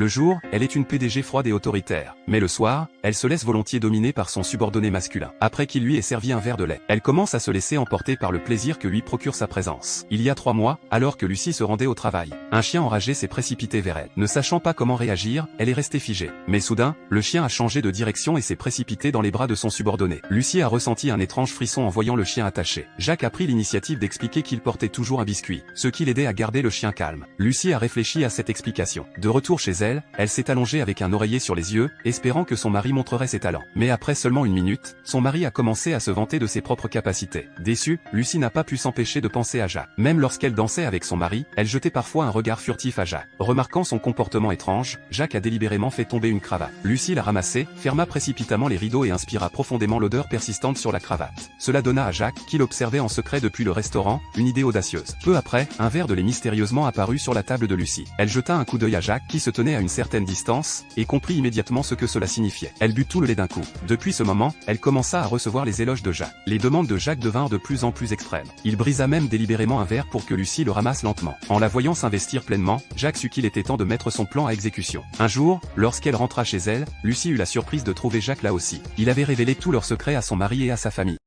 Le jour, elle est une PDG froide et autoritaire. Mais le soir, elle se laisse volontiers dominer par son subordonné masculin. Après qu'il lui ait servi un verre de lait, elle commence à se laisser emporter par le plaisir que lui procure sa présence. Il y a 3 mois, alors que Lucie se rendait au travail, un chien enragé s'est précipité vers elle. Ne sachant pas comment réagir, elle est restée figée. Mais soudain, le chien a changé de direction et s'est précipité dans les bras de son subordonné. Lucie a ressenti un étrange frisson en voyant le chien attaché. Jacques a pris l'initiative d'expliquer qu'il portait toujours un biscuit, ce qui l'aidait à garder le chien calme. Lucie a réfléchi à cette explication. De retour chez elle, elle s'est allongée avec un oreiller sur les yeux, espérant que son mari montrerait ses talents. Mais après seulement 1 minute, son mari a commencé à se vanter de ses propres capacités. Déçue, Lucie n'a pas pu s'empêcher de penser à Jacques. Même lorsqu'elle dansait avec son mari, elle jetait parfois un regard furtif à Jacques. Remarquant son comportement étrange, Jacques a délibérément fait tomber une cravate. Lucie l'a ramassée, ferma précipitamment les rideaux et inspira profondément l'odeur persistante sur la cravate. Cela donna à Jacques, qui l'observait en secret depuis le restaurant, une idée audacieuse. Peu après, un verre de lait mystérieusement apparut sur la table de Lucie. Elle jeta un coup d'œil à Jacques qui se tenait à une certaine distance, et comprit immédiatement ce que cela signifiait. Elle but tout le lait d'un coup. Depuis ce moment, elle commença à recevoir les éloges de Jacques. Les demandes de Jacques devinrent de plus en plus extrêmes. Il brisa même délibérément un verre pour que Lucie le ramasse lentement. En la voyant s'investir pleinement, Jacques sut qu'il était temps de mettre son plan à exécution. Un jour, lorsqu'elle rentra chez elle, Lucie eut la surprise de trouver Jacques là aussi. Il avait révélé tous leurs secrets à son mari et à sa famille.